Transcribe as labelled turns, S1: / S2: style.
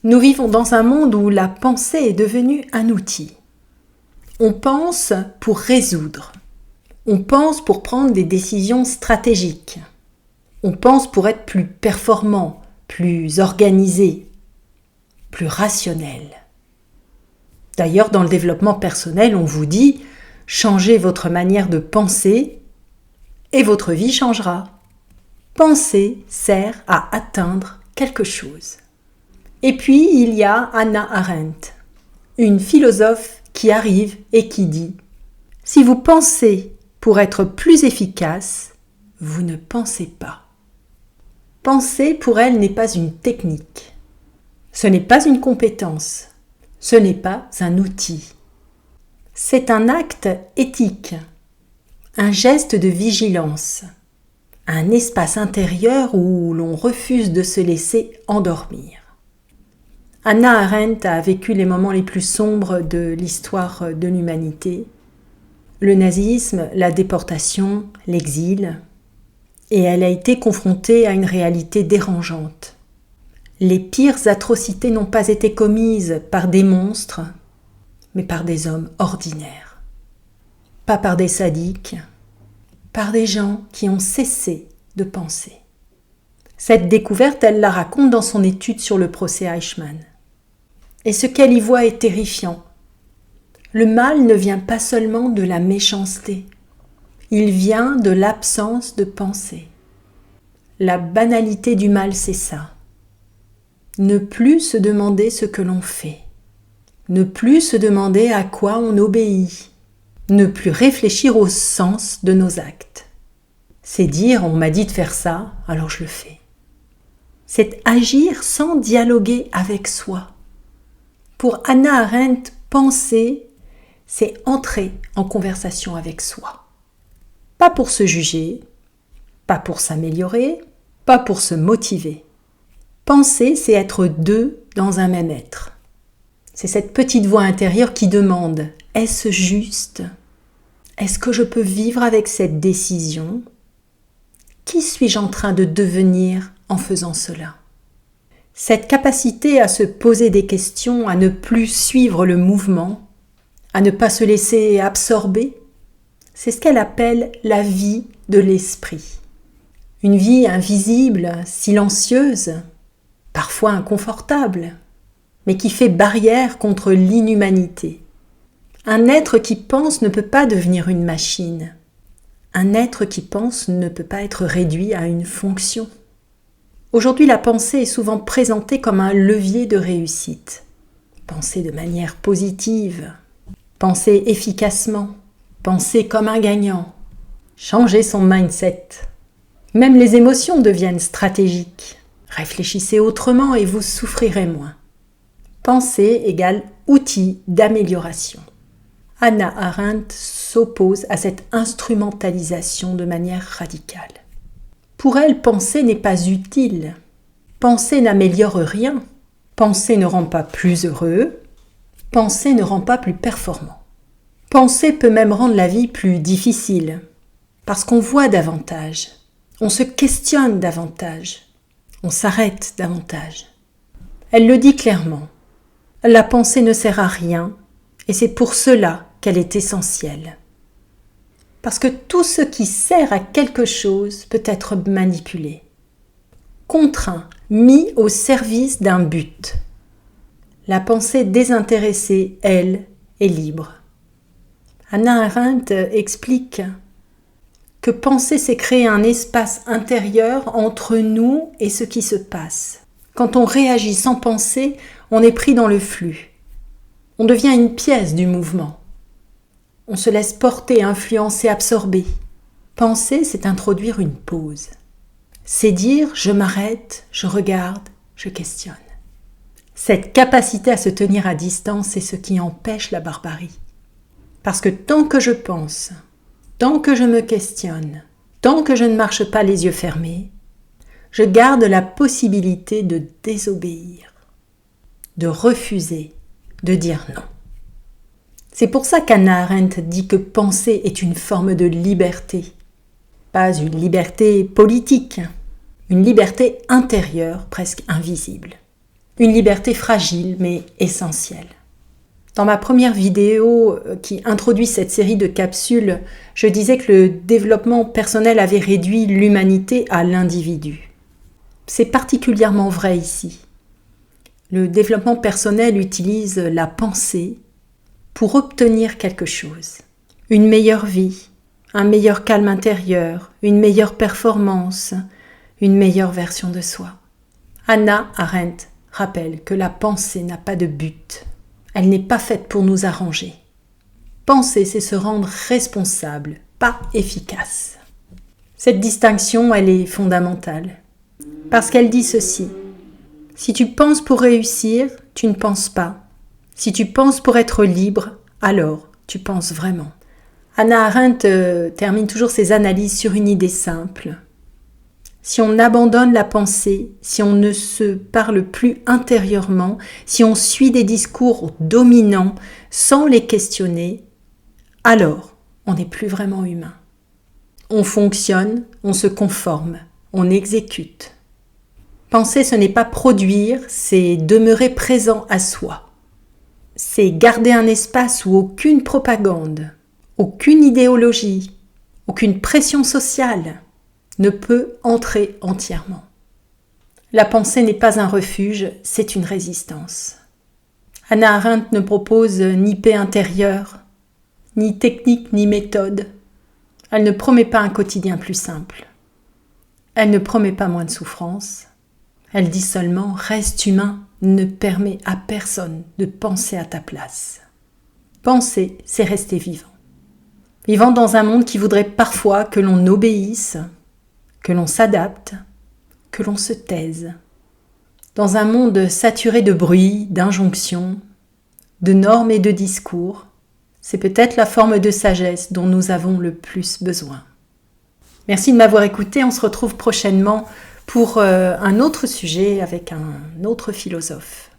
S1: Nous vivons dans un monde où la pensée est devenue un outil. On pense pour résoudre. On pense pour prendre des décisions stratégiques. On pense pour être plus performant, plus organisé, plus rationnel. D'ailleurs, dans le développement personnel, on vous dit « changez votre manière de penser et votre vie changera ». Penser sert à atteindre quelque chose. Et puis, il y a Hannah Arendt, une philosophe qui arrive et qui dit « Si vous pensez pour être plus efficace, vous ne pensez pas. » Penser, pour elle, n'est pas une technique. Ce n'est pas une compétence. Ce n'est pas un outil. C'est un acte éthique, un geste de vigilance, un espace intérieur où l'on refuse de se laisser endormir. Hannah Arendt a vécu les moments les plus sombres de l'histoire de l'humanité, le nazisme, la déportation, l'exil, et elle a été confrontée à une réalité dérangeante. Les pires atrocités n'ont pas été commises par des monstres, mais par des hommes ordinaires. Pas par des sadiques, par des gens qui ont cessé de penser. Cette découverte, elle la raconte dans son étude sur le procès Eichmann. Et ce qu'elle y voit est terrifiant. Le mal ne vient pas seulement de la méchanceté, il vient de l'absence de pensée. La banalité du mal, c'est ça. Ne plus se demander ce que l'on fait. Ne plus se demander à quoi on obéit. Ne plus réfléchir au sens de nos actes. C'est dire « on m'a dit de faire ça, alors je le fais ». C'est agir sans dialoguer avec soi. Pour Hannah Arendt, penser, c'est entrer en conversation avec soi. Pas pour se juger, pas pour s'améliorer, pas pour se motiver. Penser, c'est être deux dans un même être. C'est cette petite voix intérieure qui demande « est-ce juste ? Est-ce que je peux vivre avec cette décision ? Qui suis-je en train de devenir en faisant cela ?» Cette capacité à se poser des questions, à ne plus suivre le mouvement, à ne pas se laisser absorber, c'est ce qu'elle appelle la vie de l'esprit. Une vie invisible, silencieuse, parfois inconfortable, mais qui fait barrière contre l'inhumanité. Un être qui pense ne peut pas devenir une machine. Un être qui pense ne peut pas être réduit à une fonction. Aujourd'hui, la pensée est souvent présentée comme un levier de réussite. Penser de manière positive, penser efficacement, penser comme un gagnant, changer son mindset. Même les émotions deviennent stratégiques. Réfléchissez autrement et vous souffrirez moins. Penser égale outil d'amélioration. Hannah Arendt s'oppose à cette instrumentalisation de manière radicale. Pour elle, penser n'est pas utile. Penser n'améliore rien. Penser ne rend pas plus heureux. Penser ne rend pas plus performant. Penser peut même rendre la vie plus difficile. Parce qu'on voit davantage. On se questionne davantage. On s'arrête davantage. Elle le dit clairement. La pensée ne sert à rien et c'est pour cela qu'elle est essentielle. Parce que tout ce qui sert à quelque chose peut être manipulé, contraint, mis au service d'un but. La pensée désintéressée, elle, est libre. Hannah Arendt explique que penser, c'est créer un espace intérieur entre nous et ce qui se passe. Quand on réagit sans penser, on est pris dans le flux. On devient une pièce du mouvement. On se laisse porter, influencer, absorber. Penser, c'est introduire une pause. C'est dire « je m'arrête, je regarde, je questionne ». Cette capacité à se tenir à distance, c'est ce qui empêche la barbarie. Parce que tant que je pense, tant que je me questionne, tant que je ne marche pas les yeux fermés, je garde la possibilité de désobéir, de refuser, de dire non. C'est pour ça qu'Hannah Arendt dit que penser est une forme de liberté. Pas une liberté politique, une liberté intérieure presque invisible. Une liberté fragile mais essentielle. Dans ma première vidéo qui introduit cette série de capsules, je disais que le développement personnel avait réduit l'humanité à l'individu. C'est particulièrement vrai ici. Le développement personnel utilise la pensée pour obtenir quelque chose. Une meilleure vie, un meilleur calme intérieur, une meilleure performance, une meilleure version de soi. Hannah Arendt rappelle que la pensée n'a pas de but. Elle n'est pas faite pour nous arranger. Penser, c'est se rendre responsable, pas efficace. Cette distinction, elle est fondamentale. Parce qu'elle dit ceci. Si tu penses pour réussir, tu ne penses pas. Si tu penses pour être libre, alors tu penses vraiment. Hannah Arendt termine toujours ses analyses sur une idée simple. Si on abandonne la pensée, si on ne se parle plus intérieurement, si on suit des discours dominants sans les questionner, alors on n'est plus vraiment humain. On fonctionne, on se conforme, on exécute. Penser, ce n'est pas produire, c'est demeurer présent à soi. C'est garder un espace où aucune propagande, aucune idéologie, aucune pression sociale ne peut entrer entièrement. La pensée n'est pas un refuge, c'est une résistance. Hannah Arendt ne propose ni paix intérieure, ni technique, ni méthode. Elle ne promet pas un quotidien plus simple. Elle ne promet pas moins de souffrance. Elle dit seulement « reste humain » ne permet à personne de penser à ta place. Penser, c'est rester vivant. Vivant dans un monde qui voudrait parfois que l'on obéisse, que l'on s'adapte, que l'on se taise. Dans un monde saturé de bruit, d'injonctions, de normes et de discours, c'est peut-être la forme de sagesse dont nous avons le plus besoin. Merci de m'avoir écouté, on se retrouve prochainement pour un autre sujet avec un autre philosophe.